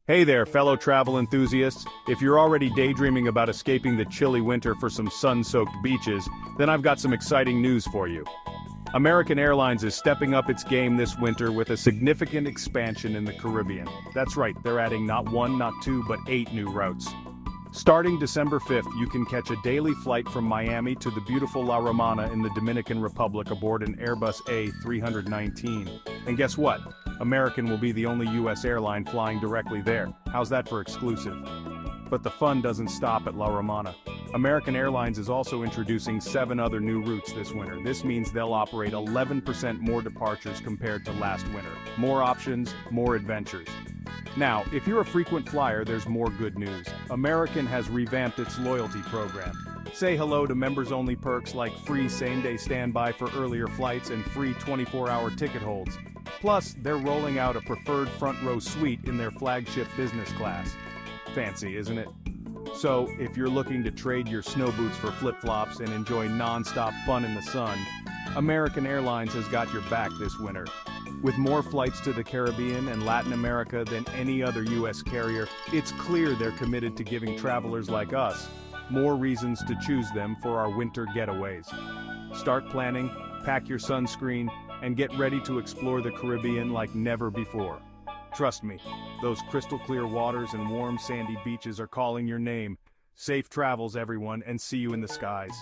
Hey there, fellow travel enthusiasts. If you're already daydreaming about escaping the chilly winter for some sun-soaked beaches, then I've got some exciting news for you. American Airlines is stepping up its game this winter with a significant expansion in the Caribbean. That's right, they're adding not one, not two, but 8 new routes. Starting December 5th, you can catch a daily flight from Miami to the beautiful La Romana in the Dominican Republic aboard an Airbus A319. And guess what? American will be the only U.S. airline flying directly there. How's that for exclusive? But the fun doesn't stop at La Romana. American Airlines is also introducing 7 other new routes this winter. This means they'll operate 11% more departures compared to last winter. More options, more adventures. Now, if you're a frequent flyer, there's more good news. American has revamped its loyalty program. Say hello to members-only perks like free same-day standby for earlier flights and free 24-hour ticket holds. Plus, they're rolling out a preferred front-row suite in their flagship business class. Fancy, isn't it? So, if you're looking to trade your snow boots for flip-flops and enjoy non-stop fun in the sun, American Airlines has got your back this winter. With more flights to the Caribbean and Latin America than any other U.S. carrier, it's clear they're committed to giving travelers like us more reasons to choose them for our winter getaways. Start planning, pack your sunscreen, and get ready to explore the Caribbean like never before. Trust me, those crystal clear waters and warm sandy beaches are calling your name. Safe travels, everyone, and see you in the skies.